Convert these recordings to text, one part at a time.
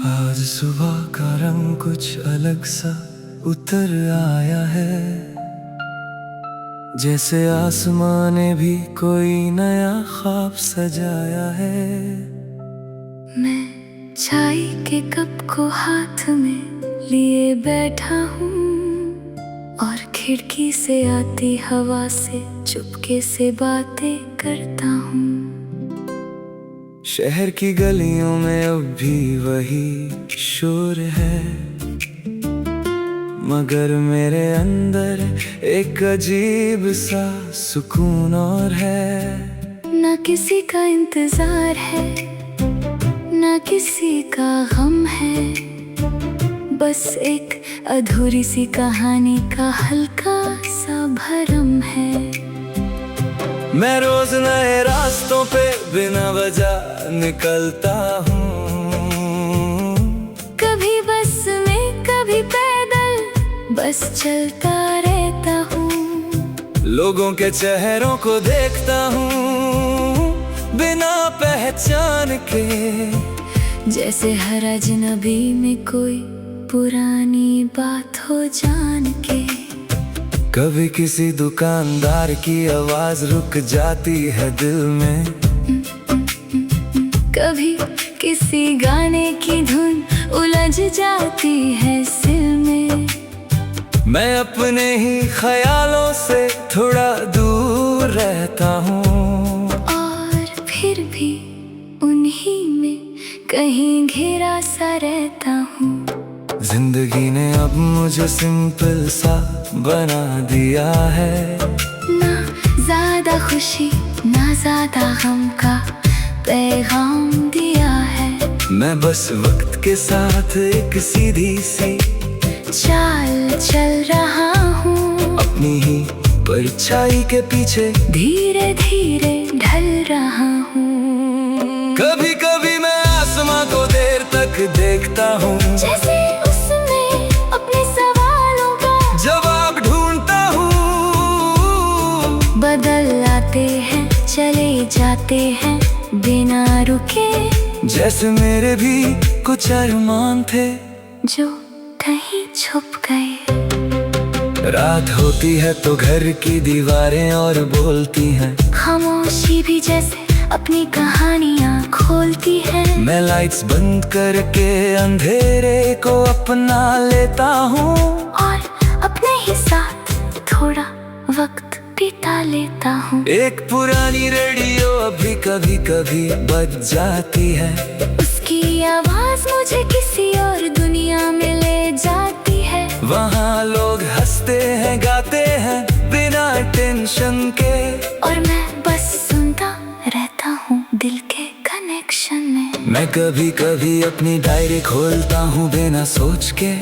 आज सुबह का रंग कुछ अलग सा उतर आया है, जैसे आसमां ने भी कोई नया ख्वाब सजाया है। मैं चाय के कप को हाथ में लिए बैठा हूँ और खिड़की से आती हवा से चुपके से बातें करता हूँ। शहर की गलियों में अब भी वही शोर है, मगर मेरे अंदर एक अजीब सा सुकून और है। ना किसी का इंतजार है, ना किसी का गम है, बस एक अधूरी सी कहानी का हल्का सा भरम है। मैं रोज नए रास्तों पे बिना वजह निकलता हूँ, कभी बस में कभी पैदल बस चलता रहता हूँ। लोगों के चेहरों को देखता हूँ बिना पहचान के, जैसे हर अजनबी में कोई पुरानी बात हो जान के। कभी किसी दुकानदार की आवाज रुक जाती है दिल में, कभी किसी गाने की धुन उलझ जाती है सिल में। मैं अपने ही ख्यालों से थोड़ा दूर रहता हूँ, और फिर भी उन्हीं में कहीं घिरा सा रहता हूँ। जिंदगी ने अब मुझे सिंपल सा बना दिया है, ना ज्यादा खुशी ना ज्यादा गम का पैगाम दिया है। मैं बस वक्त के साथ एक सीधी सी चाल चल रहा हूँ, अपनी ही परछाई के पीछे धीरे धीरे ढल रहा हूँ। कभी कभी मैं आसमां को देर तक देखता हूँ, जैसे उसमें अपने सवालों का जवाब ढूंढता हूँ। बदल आते हैं चले जाते हैं बिना रुके, जैसे मेरे भी कुछ अरमान थे जो कहीं छुप गए। रात होती है तो घर की दीवारें और बोलती हैं, खामोशी भी जैसे अपनी कहानियाँ खोलती है। मैं लाइट्स बंद करके अंधेरे को अपना लेता हूँ, और अपने ही साथ थोड़ा वक्त बिता लेता हूँ। एक पुरानी रेडियो अभी कभी कभी बज जाती है, उसकी आवाज मुझे किसी और दुनिया में ले जाती है। वहाँ लोग हंसते हैं गाते हैं बिना टेंशन के, और मैं बस सुनता रहता हूँ दिल के कनेक्शन में। मैं कभी कभी अपनी डायरी खोलता हूँ बिना सोच के,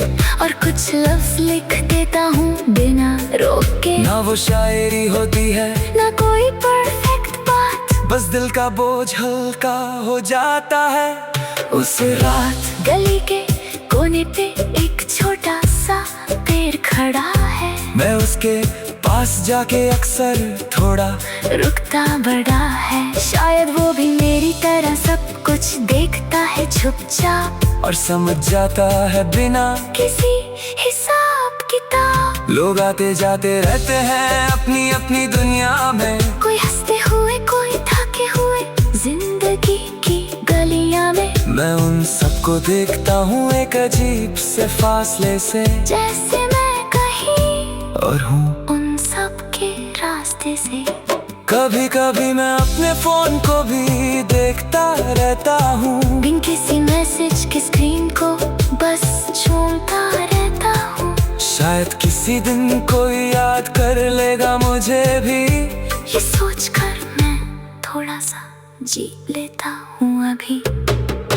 और कुछ लफ्ज लिख देता हूँ बिना रोक के। ना वो शायरी होती है ना कोई परफेक्ट बात, बस दिल का बोझ हल्का हो जाता है। उस रात गली के कोने पे एक छोटा सा पेड़ खड़ा है, मैं उसके पास जाके अक्सर थोड़ा रुकता बड़ा है। शायद वो भी मेरी तरह सब कुछ देखता है चुपचाप, और समझ जाता है बिना किसी हिसाब किताब। लोग आते जाते रहते हैं अपनी अपनी दुनिया में, कोई हंसते हुए कोई थके हुए जिंदगी की गलियां में। मैं उन सबको देखता हूँ एक अजीब से फासले से, जैसे मैं कहीं और हूँ उन सब के रास्ते से। कभी कभी मैं अपने फोन को भी देखता रहता हूँ, बिन किसी मैसेज के स्क्रीन को बस झूमता रहता हूँ। शायद किसी दिन कोई याद कर लेगा मुझे भी, ये सोचकर मैं थोड़ा सा जी लेता हूँ अभी।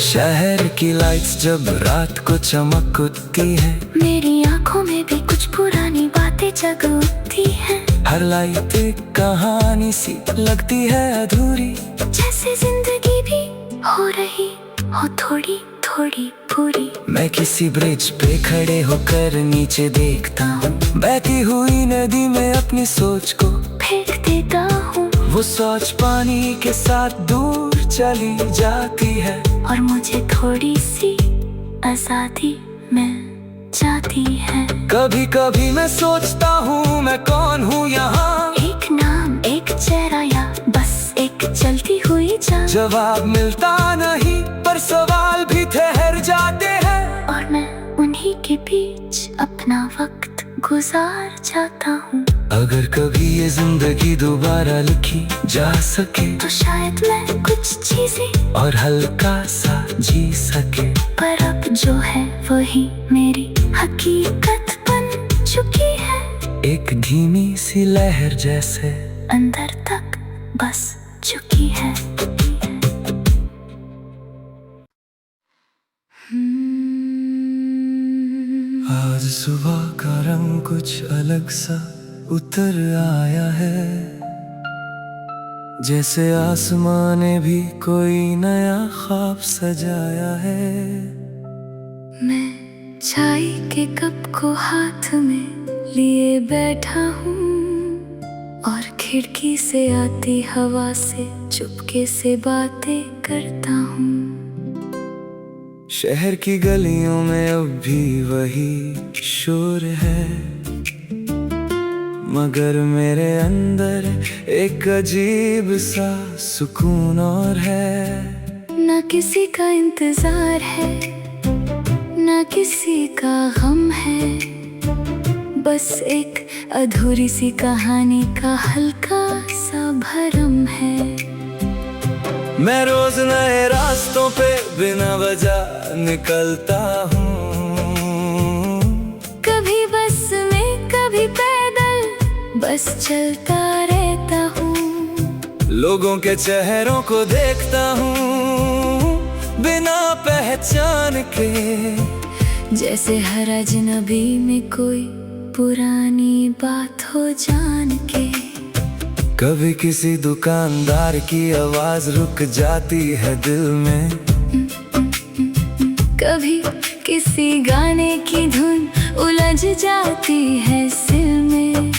शहर की लाइट्स जब रात को चमक उठती है, मेरी आंखों में भी कुछ पुरानी बातें जग उठती हैं। हर लाइट एक कहानी सी लगती है अधूरी, जैसे जिंदगी भी हो रही हो थोड़ी थोड़ी पूरी। मैं किसी ब्रिज पे खड़े होकर नीचे देखता हूँ, बहती हुई नदी में अपनी सोच को फेंक देता हूँ। वो सोच पानी के साथ दूर चली जाती है, और मुझे थोड़ी सी आजादी में जाती है। कभी कभी मैं सोचता हूँ मैं कौन हूँ यहाँ, एक नाम, एक चेहरा या बस एक चलती हुई जान। जवाब मिलता नहीं पर सवाल भी ठहर जाते हैं, और मैं उन्हीं के बीच अपना वक्त गुजार जाता हूँ। अगर कभी ये जिंदगी दोबारा लिखी जा सके तो शायद मैं कुछ चीजें और हल्का सा जी सके, पर अब जो है वही मेरी हकीकत बन चुकी है। एक धीमी सी लहर जैसे अंदर तक बस चुकी है। आज सुबह का रंग कुछ अलग सा उतर आया है, जैसे आसमां ने भी कोई नया ख्वाब सजाया है। मैं चाय के कप को हाथ में लिए बैठा हूँ और खिड़की से आती हवा से चुपके से बातें करता हूँ। शहर की गलियों में अब भी वही शोर है, मगर मेरे अंदर एक अजीब सा सुकून और है। ना किसी का इंतजार है, ना किसी का गम है, बस एक अधूरी सी कहानी का हल्का सा भरम है। मैं रोज नए रास्तों पे बिना वजह निकलता हूँ, कभी बस में कभी पैदल बस चलता रहता हूँ। लोगों के चेहरों को देखता हूँ बिना पहचान के, जैसे हर अजनबी में कोई पुरानी बात हो जान के। कभी किसी दुकानदार की आवाज रुक जाती है दिल में, कभी किसी गाने की धुन उलझ जाती है सिल में।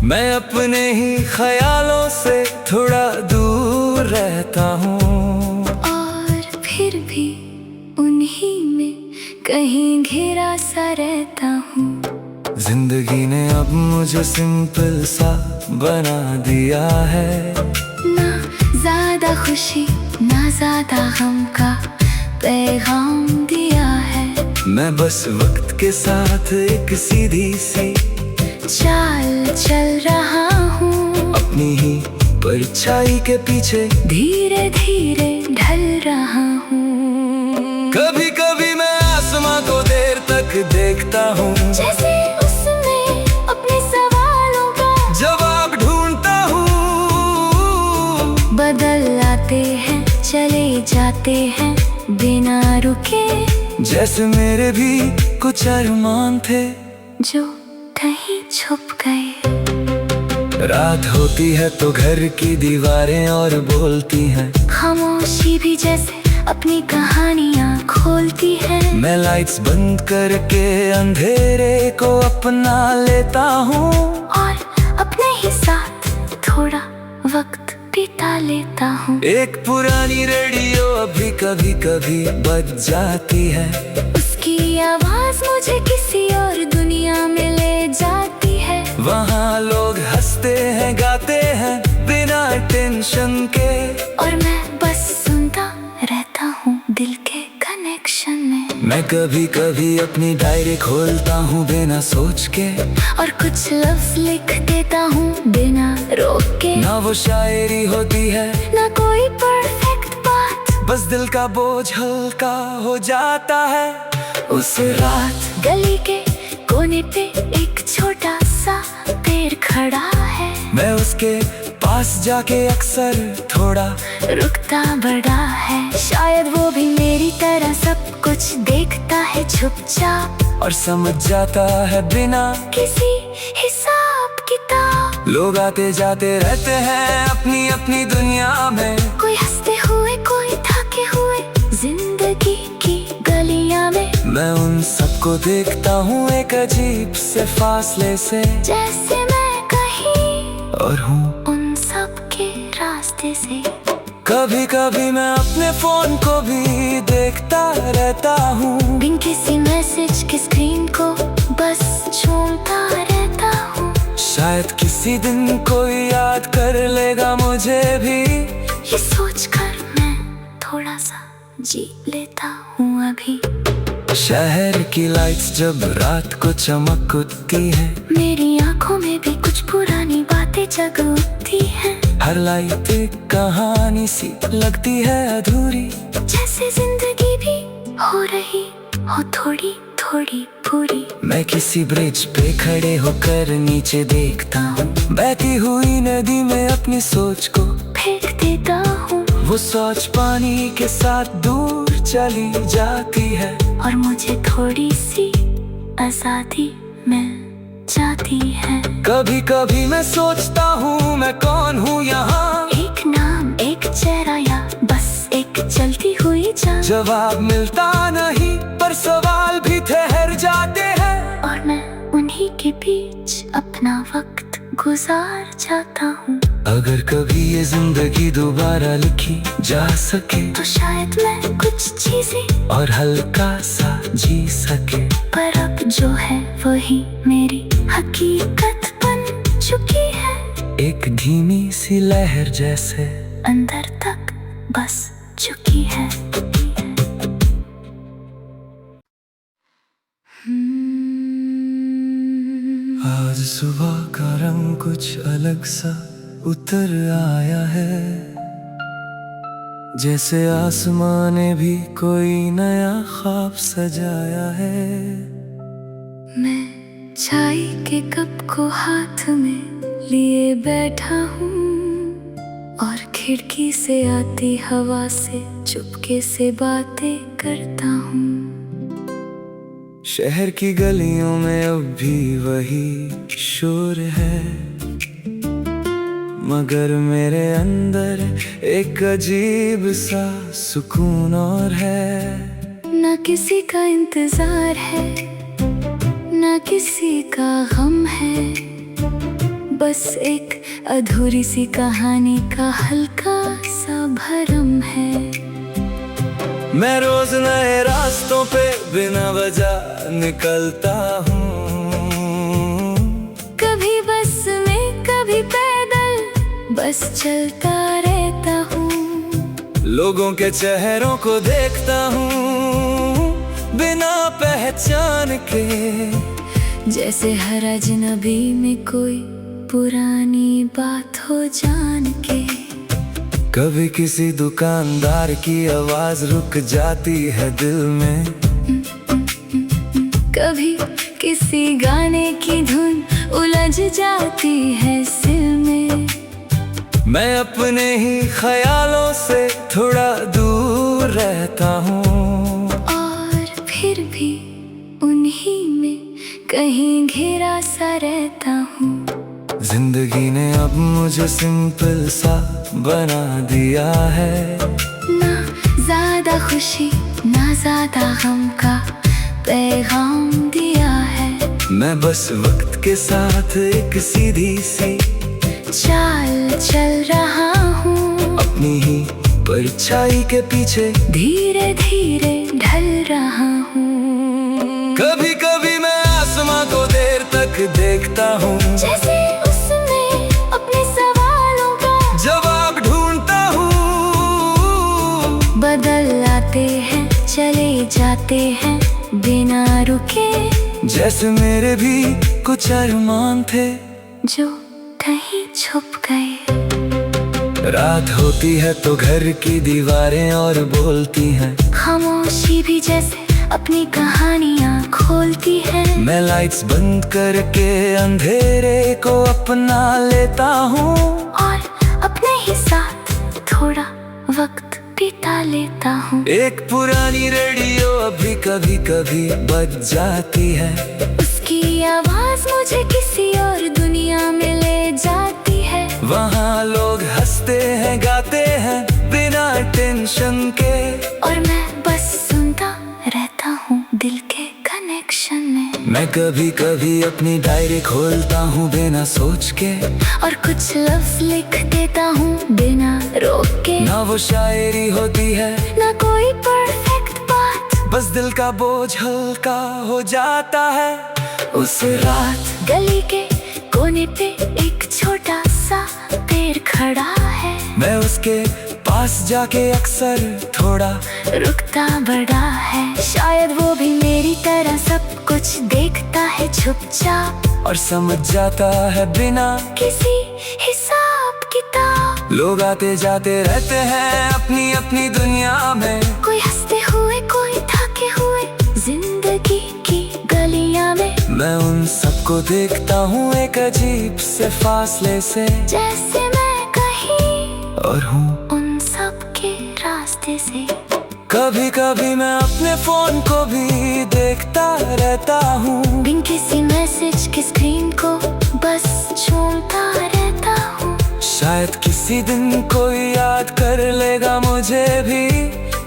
मैं अपने ही ख्यालों से थोड़ा दूर रहता हूँ, और फिर भी उन्हीं में कहीं घिरा सा रहता हूँ। जिंदगी ने अब मुझे सिंपल सा बना दिया है, ना ज्यादा खुशी ना ज्यादा गम का पैगाम दिया है। मैं बस वक्त के साथ एक सीधी सी चाल चल रहा हूँ, अपनी ही परछाई के पीछे धीरे धीरे ढल रहा हूँ। कभी कभी मैं आसमां को देर तक देखता हूँ, जैसे उसमें अपने सवालों का जवाब ढूंढता हूँ। बदल आते हैं चले जाते हैं बिना रुके, जैसे मेरे भी कुछ अरमान थे जो कहीं छुप गए। रात होती है तो घर की दीवारें और बोलती हैं, खामोशी भी जैसे अपनी कहानियाँ खोलती है। मैं लाइट्स बंद करके अंधेरे को अपना लेता हूँ, और अपने ही साथ थोड़ा वक्त बिता लेता हूँ। एक पुरानी रेडियो अभी कभी कभी बज जाती है, उसकी आवाज मुझे किसी और दुनिया में ले जाती है। वहाँ लोग हंसते हैं गाते हैं बिना टेंशन के, और मैं बस सुनता रहता हूँ दिल के कनेक्शन में। मैं कभी कभी अपनी डायरी खोलता हूँ बिना सोच के, और कुछ लफ्ज लिख देता हूँ बिना रोक के। ना वो शायरी होती है ना कोई परफेक्ट बात, बस दिल का बोझ हल्का हो जाता है। उस रात गली के कोने पे एक छोटा सा पेड़ खड़ा है, मैं उसके पास जाके अक्सर थोड़ा रुकता बड़ा है। शायद वो भी मेरी तरह सब कुछ देखता है चुपचाप, और समझ जाता है बिना किसी हिसाब किताब। लोग आते जाते रहते हैं अपनी अपनी दुनिया में, कोई हंसते हुए कोई थके हुए जिंदगी की गलियां में। मैं उन सबको देखता हूँ एक अजीब से फासले से, जैसे मैं कहीं और हूँ उन सब के रास्ते से। कभी कभी मैं अपने फोन को भी देखता रहता हूँ, बिन किसी मैसेज की स्क्रीन को बस झूमता रहता हूँ। शायद किसी दिन कोई याद कर लेगा मुझे भी, ये सोचकर मैं थोड़ा सा जी लेता हूँ अभी। शहर की लाइट्स जब रात को चमक उठती है, मेरी आंखों में भी कुछ पुरानी बातें जग उठती हैं। हर लाइट एक कहानी सी लगती है अधूरी, जैसे जिंदगी भी हो रही हो थोड़ी थोड़ी पूरी। मैं किसी ब्रिज पे खड़े होकर नीचे देखता हूँ, बहती हुई नदी में अपनी सोच को फेंक देता हूँ। वो सोच पानी के साथ दूर चली जाती है, और मुझे थोड़ी सी आजादी मिल जाती है। कभी कभी मैं सोचता हूँ मैं कौन हूँ यहाँ, एक नाम एक चेहरा या बस एक चलती हुई जान। जवाब मिलता नहीं पर सवाल भी ठहर जाते हैं, और मैं उन्हीं के बीच अपना वक्त गुजार जाता हूँ। अगर कभी ये जिंदगी दोबारा लिखी जा सके, तो शायद मैं कुछ चीजें और हल्का सा जी सके। पर अब जो है वही मेरी हकीकत बन चुकी है, एक धीमी सी लहर जैसे अंदर तक बस चुकी है। आज सुबह का रंग कुछ अलग सा उतर आया है, जैसे आसमां ने भी कोई नया ख्वाब सजाया है। मैं चाय के कप को हाथ में लिए बैठा हूँ, और खिड़की से आती हवा से चुपके से बातें करता हूँ। शहर की गलियों में अब भी वही शोर है, मगर मेरे अंदर एक अजीब सा सुकून और है। ना किसी का इंतजार है, ना किसी का गम है, बस एक अधूरी सी कहानी का हल्का सा भरम है। मैं रोज नए रास्तों पे बिना वजह निकलता हूँ, कभी बस में कभी पैदल बस चलता रहता हूँ। लोगों के चेहरों को देखता हूँ बिना पहचान के, जैसे हर अजनबी में कोई पुरानी बात हो जान के। कभी किसी दुकानदार की आवाज रुक जाती है दिल में, कभी किसी गाने की धुन उलझ जाती है सिर में। मैं अपने ही ख्यालों से थोड़ा दूर रहता हूँ, और फिर भी उन्हीं में कहीं घिरा सा रहता हूँ। जिंदगी ने अब मुझे सिंपल सा बना दिया है, ना ज्यादा खुशी ना ज्यादा गम का पैगाम दिया है। मैं बस वक्त के साथ एक सीधी सी चाल चल रहा हूँ, अपनी ही परछाई के पीछे धीरे धीरे ढल रहा हूँ। कभी कभी मैं आसमां को देर तक देखता हूँ, जैसे उसमें अपने सवालों का जवाब ढूंढता हूँ। बदल आते हैं चले जाते हैं बिना रुके, जैसे मेरे भी कुछ अरमान थे जो कहीं छुप गए। रात होती है तो घर की दीवारें और बोलती हैं, खामोशी भी जैसे अपनी कहानियाँ खोलती है। मैं लाइट्स बंद करके अंधेरे को अपना लेता हूँ, और अपने ही साथ थोड़ा वक्त बिता लेता हूँ। एक पुरानी रेडियो अभी कभी कभी बज जाती है, उसकी आवाज मुझे किसी और दुनिया में ले जाती है। वहाँ लोग हंसते हैं गाते हैं बिना टेंशन के, और मैं बस सुनता रहता हूँ दिल के कनेक्शन में। मैं कभी कभी अपनी डायरी खोलता हूँ बिना सोच के, और कुछ लफ्ज लिख देता हूँ बिना रोक के। ना वो शायरी होती है ना कोई परफेक्ट बात, बस दिल का बोझ हल्का हो जाता है। उस रात गली के कोने पे एक छोटा सा पेड़ खड़ा है। मैं उसके पास जाके अक्सर थोड़ा रुकता बड़ा है। शायद वो भी मेरी तरह सब कुछ देखता है चुपचाप, और समझ जाता है बिना किसी हिसाब किताब। लोग आते जाते रहते हैं अपनी अपनी दुनिया में, कोई हंसते हुए कोई थके हुए जिंदगी की गलियां में। मैं उन सबको देखता हूँ एक अजीब से फासले से, जैसे मैं कहीं और हूँ उन सब के रास्ते से। कभी कभी मैं अपने फोन को भी देखता रहता हूँ, बिन किसी मैसेज के स्क्रीन को बस झूमता रहता हूँ। शायद किसी दिन कोई याद कर लेगा मुझे भी।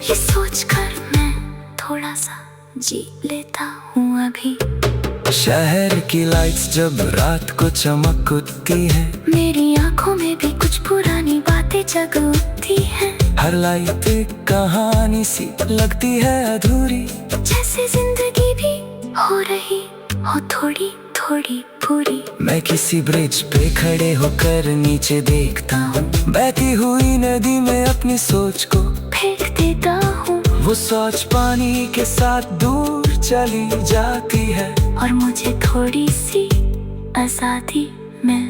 ये सोचकर मैं थोड़ा सा जी लेता हूँ अभी। शहर की लाइट्स जब रात को चमक उठती है, मेरी आंखों में भी कुछ पुरानी बातें जग उठती हैं। हर लाइट एक कहानी सी लगती है अधूरी, जैसे जिंदगी भी हो रही हो थोड़ी थोड़ी पूरी। मैं किसी ब्रिज पे खड़े होकर नीचे देखता हूँ, बहती हुई नदी में अपनी सोच को फेंक देता हूँ। वो सोच पानी के साथ दूर चली जाती है, और मुझे थोड़ी सी आजादी मिल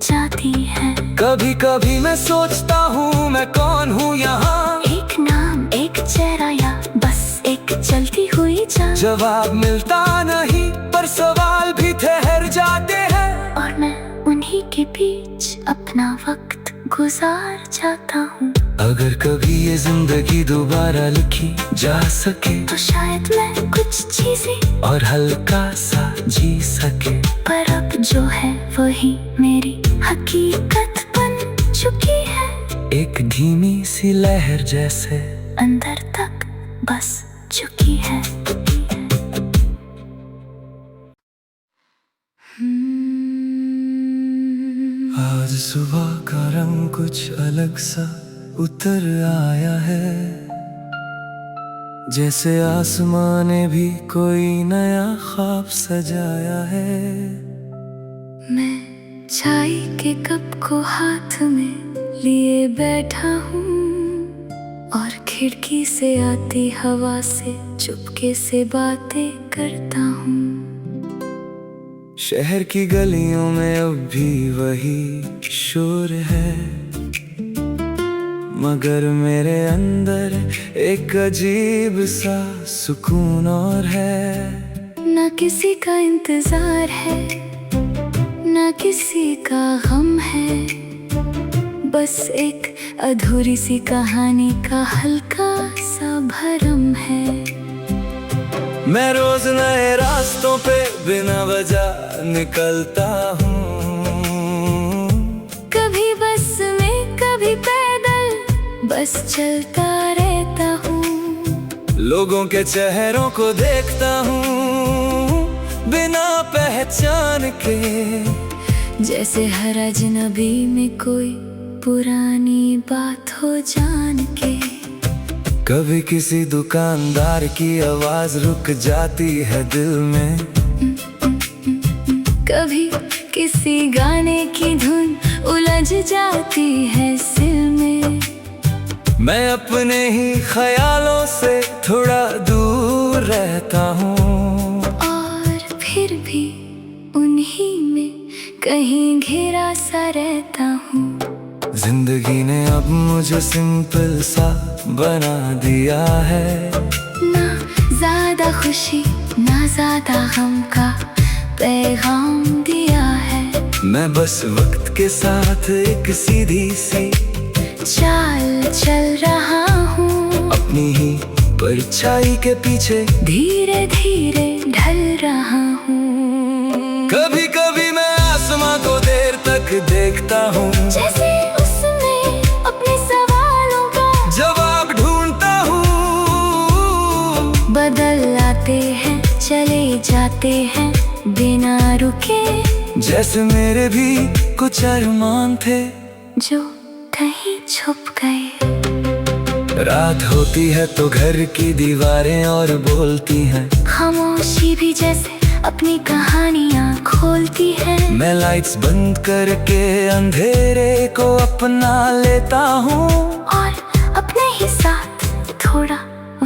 जाती है। कभी कभी मैं सोचता हूँ मैं कौन हूँ यहाँ, एक नाम एक चेहरा या बस एक चलती हुई जान। जवाब मिलता नहीं पर सवाल भी ठहर जाते हैं, और मैं उन्हीं के बीच अपना वक्त गुजार जाता हूँ। अगर कभी ये जिंदगी दोबारा लिखी जा सके, तो शायद मैं कुछ चीजें और हल्का सा जी सके। पर अब जो है वही मेरी हकीकत बन चुकी है। एक धीमी सी लहर जैसे अंदर तक बस चुकी है। आज सुबह का रंग कुछ अलग सा उतर आया है, जैसे आसमां ने भी कोई नया ख्वाब सजाया है। मैं चाय के कप को हाथ में लिए बैठा हूँ, और खिड़की से आती हवा से चुपके से बातें करता हूँ। शहर की गलियों में अब भी वही शोर है, मगर मेरे अंदर एक अजीब सा सुकून और है। ना किसी का इंतजार है, ना किसी का गम है, बस एक अधूरी सी कहानी का हल्का सा भरम है। मैं रोज नए रास्तों पे बिना वजह निकलता हूँ, कभी बस में कभी पैदल बस चलता रहता हूँ। लोगों के चेहरों को देखता हूँ बिना पहचान के, जैसे हर अजनबी में कोई पुरानी बात हो जान के। कभी किसी दुकानदार की आवाज रुक जाती है दिल में, कभी किसी गाने की धुन उलझ जाती है सिल में। मैं अपने ही ख्यालों से थोड़ा दूर रहता हूँ, और फिर भी उन्हीं में कहीं घिरा सा रहता हूँ। जिंदगी ने अब मुझे सिंपल सा बना दिया है, ना ज्यादा खुशी ना ज्यादा गम का पैगाम दिया है। मैं बस वक्त के साथ एक सीधी सी चाल चल रहा हूँ, अपनी ही परछाई के पीछे धीरे धीरे ढल रहा हूँ। कभी कभी मैं आसमां को देर तक देखता हूँ, जैसे उसमें अपने सवालों का जवाब ढूंढता हूँ। बदल आते हैं चले जाते हैं बिना रुके, जैसे मेरे भी कुछ अरमान थे जो कहीं छुप गए। रात होती है तो घर की दीवारें और बोलती हैं, खामोशी भी जैसे अपनी कहानियाँ खोलती है। मैं लाइट्स बंद करके अंधेरे को अपना लेता हूँ और अपने ही साथ थोड़ा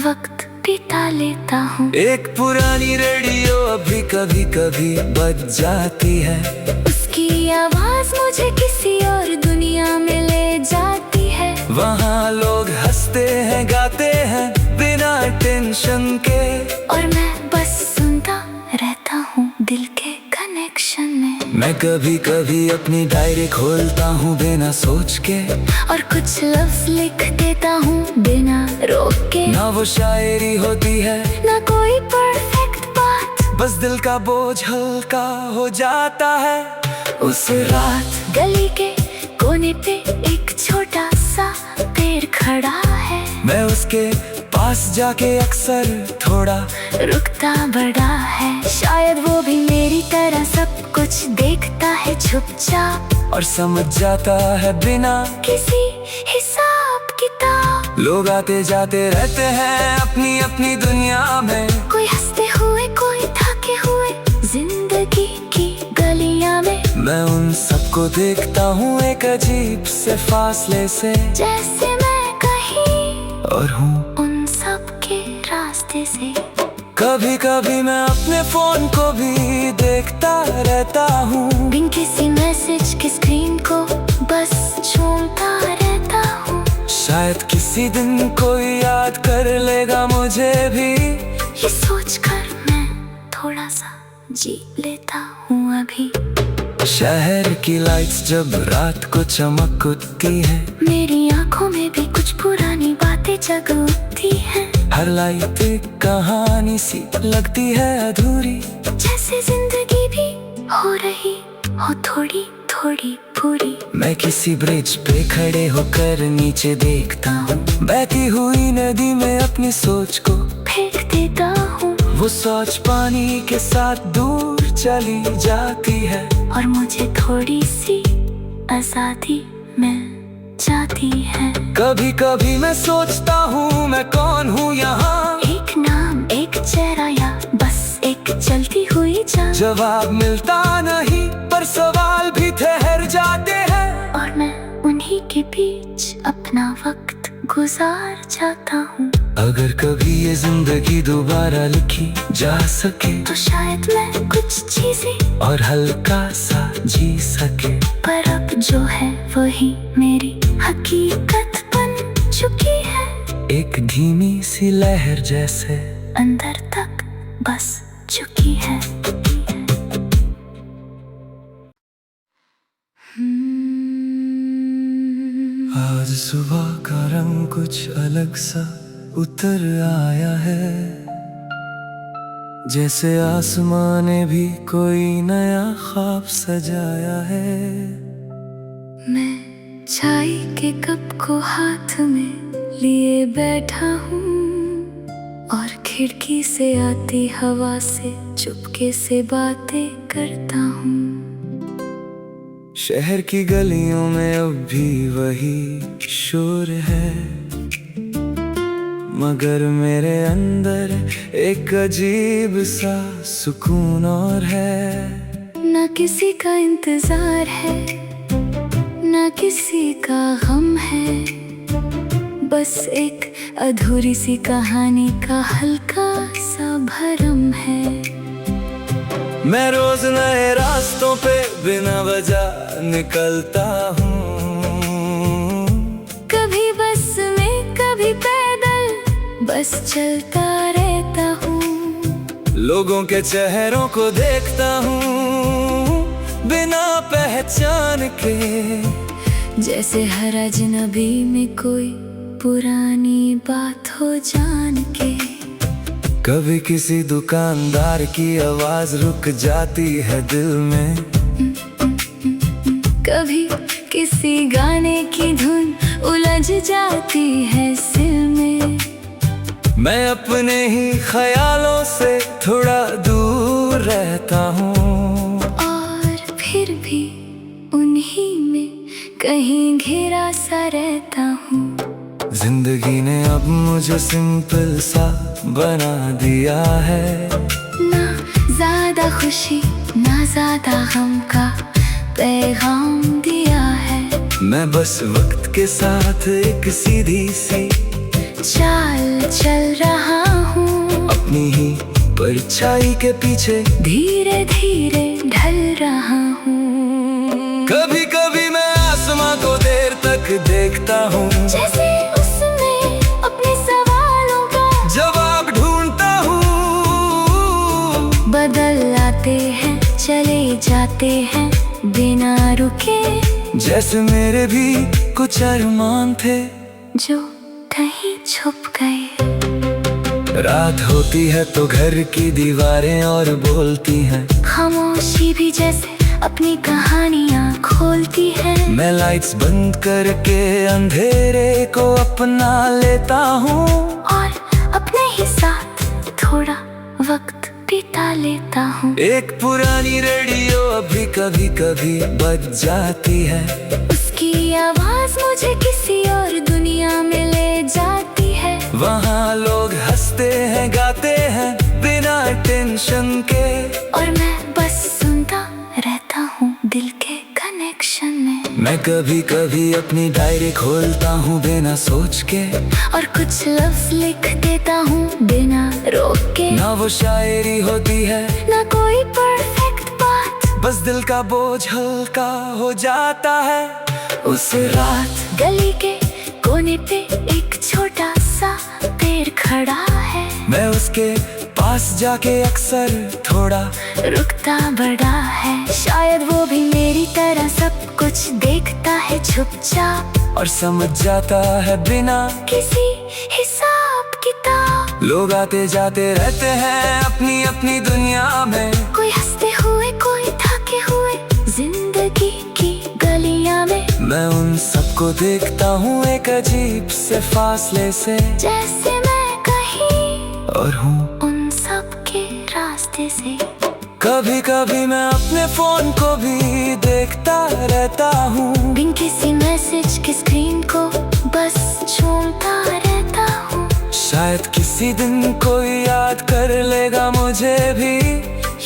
वक्त बिता लेता हूँ। एक पुरानी रेडियो अभी कभी कभी बज जाती है, उसकी आवाज मुझे किसी और दुनिया में ले जाती है। वहाँ लोग हंसते हैं गाते हैं बिना टेंशन के, और मैं बस सुनता रहता हूँ दिल के कनेक्शन में। मैं कभी कभी अपनी डायरी खोलता हूँ बिना सोच के, और कुछ लफ्ज लिख देता हूँ बिना रोक के। ना वो शायरी होती है ना कोई परफेक्ट बात, बस दिल का बोझ हल्का हो जाता है। उस रात गली के कोने पे एक छोटा सा पेड़ खड़ा है। मैं उसके पास जाके अक्सर थोड़ा रुकता बड़ा है। शायद वो भी मेरी तरह सब कुछ देखता है चुपचाप, और समझ जाता है बिना किसी हिसाब किताब। लोग आते जाते रहते हैं अपनी अपनी दुनिया में, कोई हंसते हुए कोई थके हुए जिंदगी की गलियां में। मैं उन सबको देखता हूँ एक अजीब से फासले से, जैसे मैं कहीं और हूँ उन सब के रास्ते से। कभी कभी मैं अपने फोन को भी देखता रहता हूँ, बिन किसी मैसेज की स्क्रीन को बस झूमता रहता हूँ। शायद किसी दिन कोई याद कर लेगा मुझे भी, ये सोचकर मैं थोड़ा सा जी लेता हूँ अभी। शहर की लाइट्स जब रात को चमक उठती है, मेरी आंखों में भी कुछ पुरानी बातें जग उठती हैं। हर लाइट एक कहानी सी लगती है अधूरी, जैसे जिंदगी भी हो रही हो थोड़ी थोड़ी पूरी। मैं किसी ब्रिज पे खड़े होकर नीचे देखता हूँ, बहती हुई नदी में अपनी सोच को फेंक देता हूँ। वो सोच पानी के साथ दूर चली जाती है, और मुझे थोड़ी सी आजादी मिल जाती है। कभी कभी मैं सोचता हूँ मैं कौन हूँ यहाँ, एक नाम एक चेहरा या बस एक चलती हुई जान। जवाब मिलता नहीं पर सवाल भी ठहर जाते हैं, और मैं उन्हीं के बीच अपना वक्त गुजार जाता हूँ। अगर कभी ये जिंदगी दोबारा लिखी जा सके, तो शायद मैं कुछ चीजें और हल्का सा जी सके, पर अब जो है वही मेरी हकीकत बन चुकी है। एक धीमी सी लहर जैसे अंदर तक बस चुकी है। आज सुबह का रंग कुछ अलग सा उतर आया है, जैसे आसमां ने भी कोई नया ख्वाब सजाया है। मैं चाय के कप को हाथ में लिए बैठा हूँ, और खिड़की से आती हवा से चुपके से बातें करता हूँ। शहर की गलियों में अब भी वही शोर है, मगर मेरे अंदर एक अजीब सा सुकून और है। ना किसी का इंतजार है ना किसी का गम है, बस एक अधूरी सी कहानी का हल्का सा भरम है। मैं रोज नए रास्तों पे बिना वजह निकलता हूँ, कभी बस में कभी पैदल बस चलता रहता हूँ। लोगों के चेहरों को देखता हूँ बिना पहचान के, जैसे हर अजनबी में कोई पुरानी बात हो जान के। कभी किसी दुकानदार की आवाज रुक जाती है दिल में, कभी किसी गाने की धुन उलझ जाती है सिर में। मैं अपने ही ख्यालों से थोड़ा दूर रहता हूँ, और फिर भी उन्हीं में कहीं घिरा सा रहता हूँ। जिंदगी ने अब मुझे सिंपल सा बना दिया है। ना ज्यादा खुशी ना ज्यादा गम का पैगाम दिया है। मैं बस वक्त के साथ एक सीधी सी चाल चल रहा हूँ। अपनी ही परछाई के पीछे धीरे धीरे ढल रहा हूँ। कभी कभी मैं आसमां को देर तक देखता हूँ, जैसे उसमें अपने सवालों का जवाब ढूंढता हूँ। बदल आते हैं चले जाते हैं बिना रुके, जैसे मेरे भी कुछ अरमान थे जो कहीं छुप गए। रात होती है तो घर की दीवारें और बोलती हैं। खामोशी भी जैसे अपनी कहानियाँ खोलती है। मैं लाइट्स बंद करके अंधेरे को अपना लेता हूँ, और अपने ही साथ थोड़ा वक्त बिता लेता हूँ। एक पुरानी रेडियो अभी कभी कभी बज जाती है। उसकी आवाज मुझे किसी और दुनिया में ले जाती है। वहाँ लोग हंसते हैं गाते हैं बिना टेंशन के, और मैं बस सुनता रहता हूँ दिल के कनेक्शन में। मैं कभी कभी अपनी डायरी खोलता हूँ बिना सोच के, और कुछ लफ्ज लिख देता हूँ बिना रोक के। ना वो शायरी होती है ना कोई परफेक्ट बात, बस दिल का बोझ हल्का हो जाता है। उस रात गली के कोने पे एक छोटा सा पेड़ खड़ा है। मैं उसके पास जाके अक्सर थोड़ा रुकता बड़ा है। शायद वो भी मेरी तरह सब कुछ देखता है चुपचाप, और समझ जाता है बिना किसी हिसाब किताब। लोग आते जाते रहते हैं अपनी अपनी दुनिया में, कोई हंसते हुए कोई थके हुए जिंदगी की गलियां में। मैं उन सबको देखता हूँ एक अजीब से फासले से, जैसे मैं कहीं और हूँ उन सब के रास्ते से। कभी कभी मैं अपने फोन को भी देखता रहता हूँ, बिन किसी मैसेज के स्क्रीन को बस झूमता रहता हूँ। शायद किसी दिन कोई याद कर लेगा मुझे भी,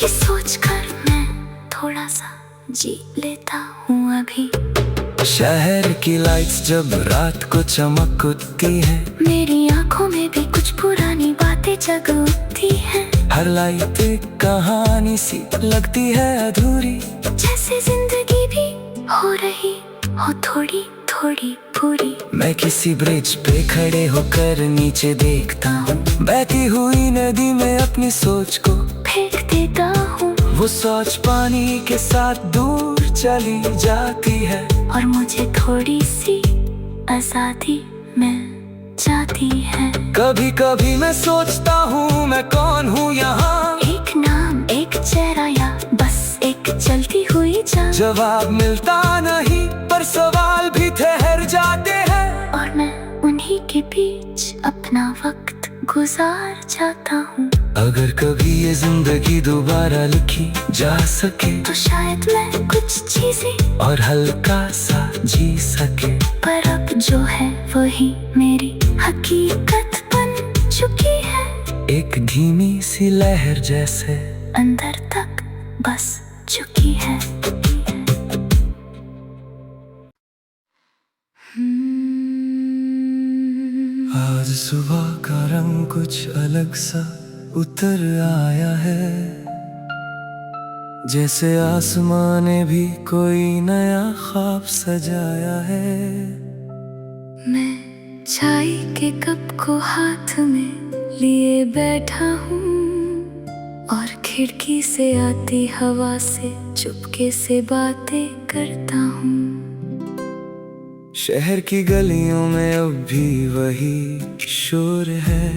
ये सोचकर मैं थोड़ा सा जी लेता हूँ अभी। शहर की लाइट्स जब रात को चमक उठती है, मेरी आंखों में भी कुछ पुरानी बातें जग उठती हैं। हर लाइट एक कहानी सी लगती है अधूरी, जैसे जिंदगी भी हो रही हो थोड़ी थोड़ी पूरी। मैं किसी ब्रिज पे खड़े होकर नीचे देखता हूँ, बहती हुई नदी में अपनी सोच को फेंक देता हूँ। वो सोच पानी के साथ दूर चली जाती है, और मुझे थोड़ी सी आजादी मिल जाती है। कभी कभी मैं सोचता हूँ मैं कौन हूँ यहाँ, एक नाम एक चेहरा या बस एक चलती हुई जान। जवाब मिलता नहीं पर सवाल भी ठहर जाते हैं, और मैं उन्हीं के बीच अपना वक्त गुजार जाता हूँ। अगर कभी ये जिंदगी दोबारा लिखी जा सके, तो शायद मैं कुछ चीजें और हल्का सा जी सके। पर अब जो है वही मेरी हकीकत बन चुकी है। एक धीमी सी लहर जैसे अंदर तक बस चुकी है। आज सुबह का रंग कुछ अलग सा उतर आया है, जैसे आसमां ने भी कोई नया ख्वाब सजाया है। मैं चाय के कप को हाथ में लिए बैठा हूँ, और खिड़की से आती हवा से चुपके से बातें करता हूँ। शहर की गलियों में अब भी वही शोर है,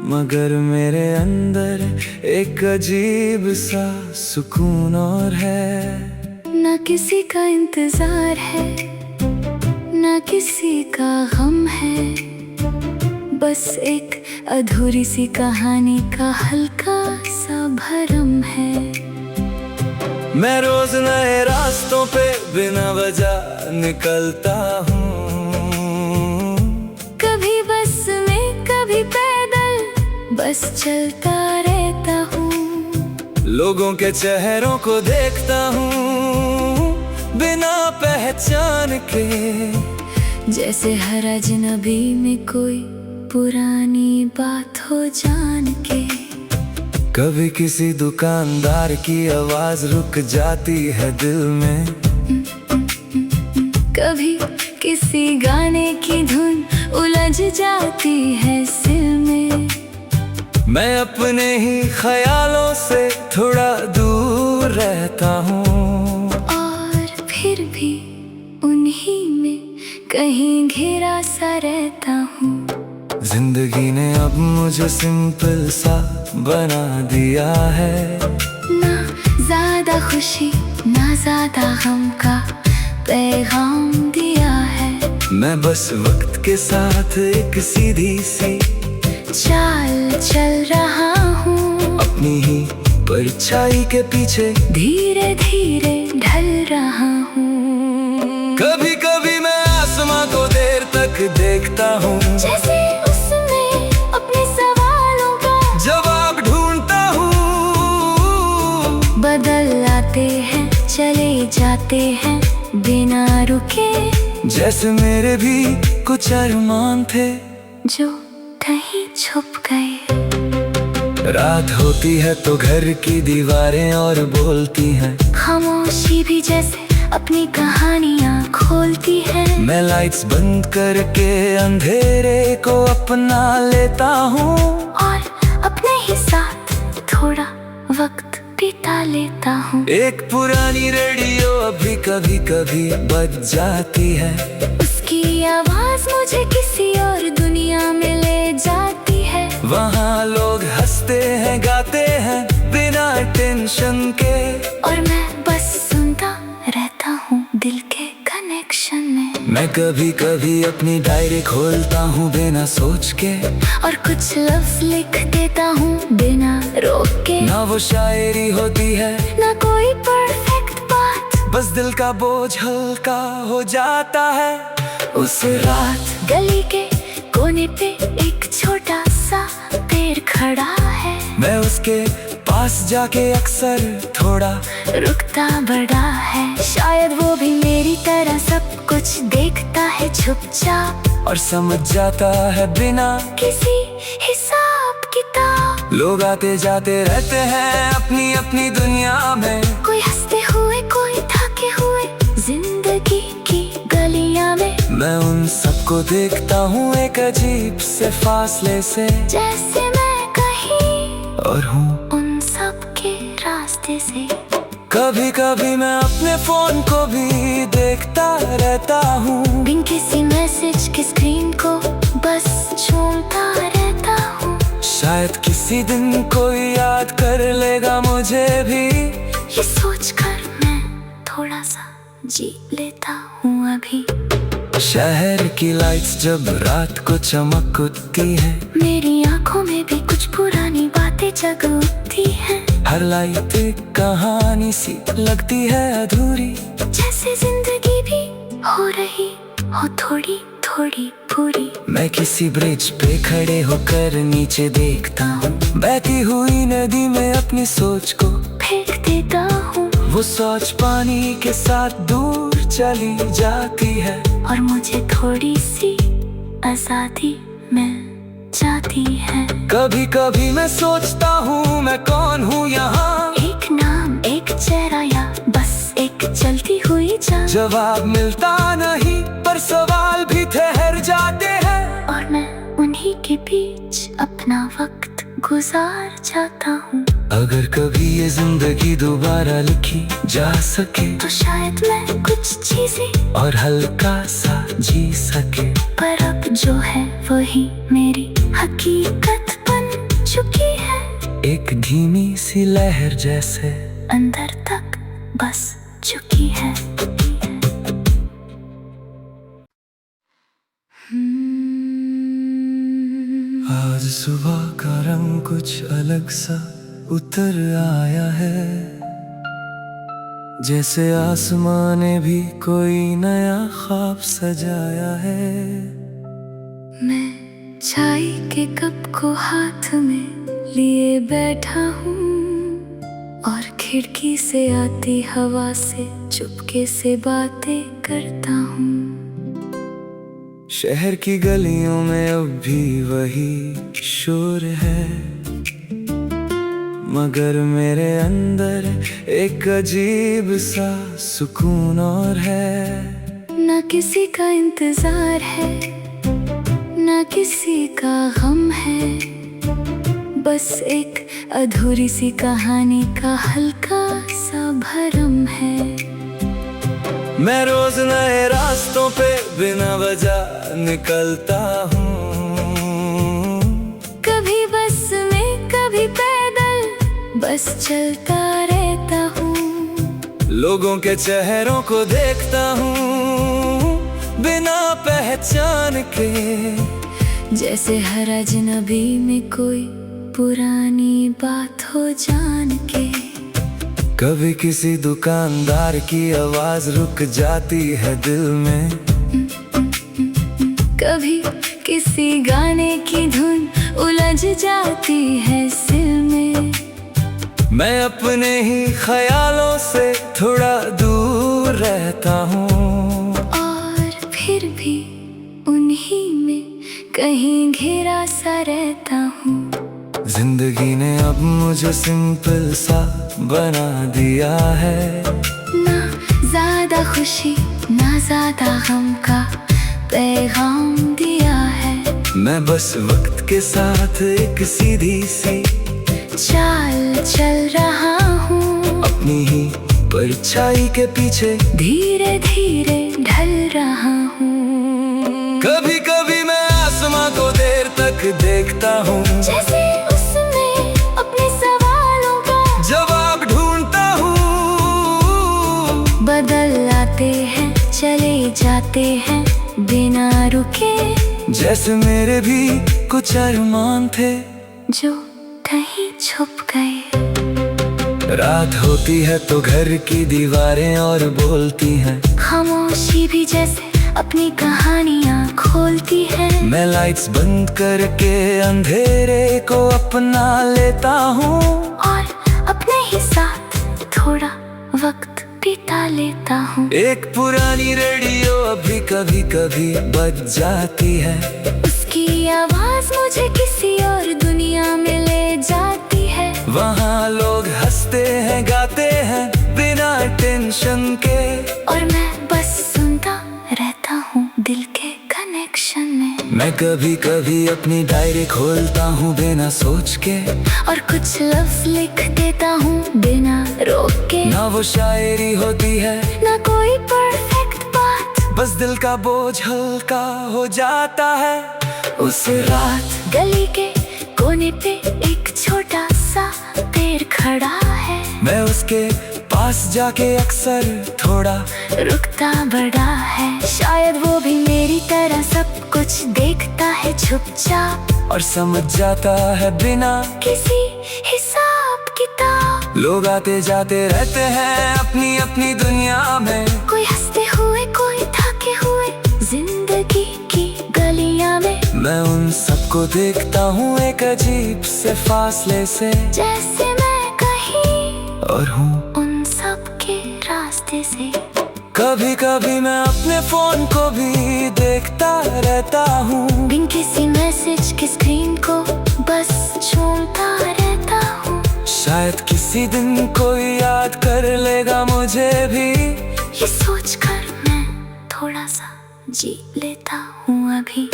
मगर मेरे अंदर एक अजीब सा सुकून और है। ना किसी का इंतजार है ना किसी का गम है, बस एक अधूरी सी कहानी का हल्का सा भरम है। मैं रोज नए रास्तों पे बिना वजह निकलता हूँ। कभी बस में कभी पैदल बस चलता रहता हूँ। लोगों के चेहरों को देखता हूँ बिना पहचान के, जैसे हर अजनबी में कोई पुरानी बात हो जान के। कभी किसी दुकानदार की आवाज रुक जाती है दिल में, कभी किसी गाने की धुन उलझ जाती है सिल में। मैं अपने ही ख्यालों से थोड़ा दूर रहता हूँ, और फिर भी उन्हीं में कहीं घिरा सा रहता हूँ। जिंदगी ने अब मुझे सिंपल सा बना दिया है, ना ज्यादा खुशी ना ज्यादा गम का पैगाम दिया है। मैं बस वक्त के साथ एक सीधी सी चाल चल रहा हूँ, अपनी ही परछाई के पीछे धीरे धीरे ढल रहा हूँ। कभी कभी मैं आसमां को देर तक देखता हूँ, जैसे उसमें अपने सवालों का जवाब ढूंढता हूँ। बदल आते हैं चले जाते हैं बिना रुके, जैसे मेरे भी कुछ अरमान थे जो कहीं छुप गए। रात होती है तो घर की दीवारें और बोलती हैं, खामोशी भी जैसे अपनी कहानियाँ खोलती है। मैं लाइट्स बंद करके अंधेरे को अपना लेता हूँ, और अपने ही साथ थोड़ा वक्त बिता लेता हूँ। एक पुरानी रेडियो अभी कभी कभी बज जाती है, उसकी आवाज मुझे किसी और दुनिया में ले जाती है। वहाँ लोग हंसते हैं गाते हैं बिना टेंशन के, और मैं बस सुनता रहता हूँ दिल के कनेक्शन में। मैं कभी कभी अपनी डायरी खोलता हूँ बिना सोच के, और कुछ लफ्ज लिख देता हूँ बिना रोक के। ना वो शायरी होती है ना कोई परफेक्ट बात, बस दिल का बोझ हल्का हो जाता है। उस रात गली के कोने पे एक छोटा सा पेड़ खड़ा है, मैं उसके पास जाके अक्सर थोड़ा रुकता बड़ा है। शायद वो भी मेरी तरह सब कुछ देखता है चुपचाप, और समझ जाता है बिना किसी हिसाब किताब। लोग आते जाते रहते हैं अपनी अपनी दुनिया में, कोई हंसते हुए कोई थके हुए जिंदगी की गलियां में। मैं उन सबको देखता हूँ एक अजीब से फासले से, जैसे मैं कहीं और हूँ उन सब के रास्ते से। कभी कभी मैं अपने फोन को भी देखता रहता हूँ, बिन किसी मैसेज के स्क्रीन को बस झूमता रहता हूँ। शायद किसी दिन कोई याद कर लेगा मुझे भी, ये सोचकर मैं थोड़ा सा जी लेता हूँ अभी। शहर की लाइट्स जब रात को चमक उठती है, मेरी आंखों में भी कुछ पुरानी बातें जग उठती हैं। हर लाइट एक कहानी सी लगती है अधूरी, जैसे जिंदगी भी हो रही हो थोड़ी थोड़ी पूरी। मैं किसी ब्रिज पे खड़े होकर नीचे देखता हूँ, बहती हुई नदी में अपनी सोच को फेंक देता हूँ। वो सोच पानी के साथ दूर चली जाती है, और मुझे थोड़ी सी आजादी मिल जाती है। कभी कभी मैं सोचता हूँ मैं कौन हूँ यहाँ, एक नाम एक चेहरा या बस एक चलती हुई जान। जवाब मिलता नहीं पर सवाल भी ठहर जाते हैं, और मैं उन्हीं के बीच अपना वक्त गुजार जाता हूँ। अगर कभी ये जिंदगी दोबारा लिखी जा सके, तो शायद मैं कुछ चीजें और हल्का सा जी सके, पर अब जो है वही मेरी हकीकत बन चुकी है। एक धीमी सी लहर जैसे अंदर तक बस चुकी है। आज सुबह का रंग कुछ अलग सा उतर आया है, जैसे आसमां ने भी कोई नया ख्वाब सजाया है। मैं चाय के कप को हाथ में लिए बैठा हूँ और खिड़की से आती हवा से चुपके से बातें करता हूँ। शहर की गलियों में अब भी वही शोर है, मगर मेरे अंदर एक अजीब सा सुकून और है। ना किसी का इंतजार है, ना किसी का गम है, बस एक अधूरी सी कहानी का हल्का सा भरम है। मैं रोज नए रास्तों पे बिना वजह निकलता हूँ, कभी बस में कभी पैदल बस चलता रहता हूँ। लोगों के चेहरों को देखता हूँ बिना पहचान के, जैसे हर अजनबी में कोई पुरानी बात हो जान के। कभी किसी दुकानदार की आवाज रुक जाती है दिल में, कभी किसी गाने की धुन उलझ जाती है सिल में। मैं अपने ही ख्यालों से थोड़ा दूर रहता हूँ, और फिर भी उन्हीं में कहीं घिरा सा रहता हूँ। जिंदगी ने अब मुझे सिंपल सा बना दिया है, ना ज्यादा खुशी ना ज्यादा गम का पैगाम दिया है। मैं बस वक्त के साथ एक सीधी सी चाल चल रहा हूँ, अपनी ही परछाई के पीछे धीरे धीरे ढल रहा हूँ। कभी कभी मैं आसमां को देर तक देखता हूँ, जैसे उसमें अपने सवालों का जवाब ढूंढता हूँ। बदल आते हैं चले जाते हैं बिना रुके, जैसे मेरे भी कुछ अरमान थे जो कहीं छुप गए। रात होती है तो घर की दीवारें और बोलती हैं, खामोशी भी जैसे अपनी कहानियाँ खोलती है। मैं लाइट्स बंद करके अंधेरे को अपना लेता हूँ, और अपने ही साथ थोड़ा वक्त बिता लेता हूँ। एक पुरानी रेडियो अभी कभी कभी बज जाती है, उसकी आवाज मुझे किसी और दुनिया में ले जाती है। वहाँ लोग हंसते हैं गाते हैं बिना टेंशन के, और मैं बस सुनता रहता हूँ दिल के कनेक्शन में। मैं कभी कभी अपनी डायरी खोलता हूँ बिना सोच के, और कुछ लफ्ज लिख देता हूँ बिना रोक के। ना वो शायरी होती है ना कोई परफेक्ट बात, बस दिल का बोझ हल्का हो जाता है। उस रात गली के कोने पे एक छोटा सा पेड़ खड़ा है, मैं उसके पास जाके अक्सर थोड़ा रुकता बड़ा है। शायद वो भी मेरी तरह सब कुछ देखता है चुपचाप, और समझ जाता है बिना किसी हिसाब किताब। लोग आते जाते रहते हैं अपनी अपनी दुनिया में, कोई हंसते हुए कोई थके हुए जिंदगी की गलियां में। मैं उन सबको देखता हूँ एक अजीब से फासले से, जैसे मैं कहीं और हूँ उन सब के रास्ते से। कभी कभी मैं अपने फोन को भी देखता रहता हूँ, बिन किसी मैसेज के स्क्रीन को बस झूमता रहता हूँ। शायद किसी दिन कोई याद कर लेगा मुझे भी, ये सोचकर मैं थोड़ा सा जी लेता हूँ अभी।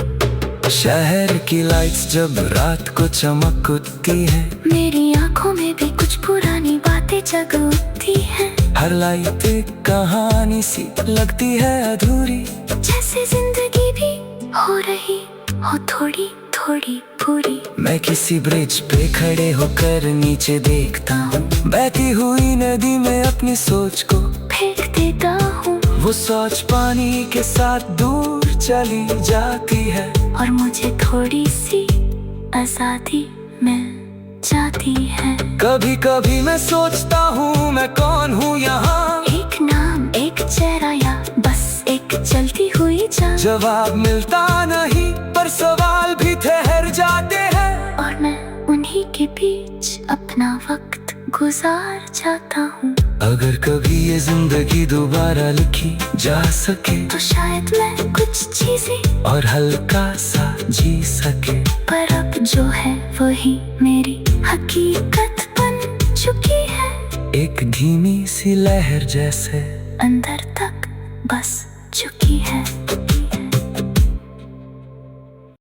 शहर की लाइट्स जब रात को चमक उठती है, मेरी आंखों में भी कुछ पुरानी बातें जग उठती हैं। हर लाइट एक कहानी सी लगती है अधूरी, जैसे जिंदगी भी हो रही हो थोड़ी थोड़ी पूरी। मैं किसी ब्रिज पे खड़े होकर नीचे देखता हूँ, बहती हुई नदी में अपनी सोच को फेंक देता हूँ। वो सोच पानी के साथ दूर चली जाती है, और मुझे थोड़ी सी आजादी मिल जाती है। कभी कभी मैं सोचता हूँ मैं कौन हूँ यहाँ, चेहरा या बस एक चलती हुई जान। जवाब मिलता नहीं पर सवाल भी ठहर जाते हैं, और मैं उन्हीं के बीच अपना वक्त गुजार जाता हूँ। अगर कभी ये जिंदगी दोबारा लिखी जा सके तो शायद मैं कुछ चीजें और हल्का सा जी सके। पर अब जो है वही मेरी हकीकत बन चुकी है। एक धीमी सी लहर जैसे अंदर तक बस चुकी है।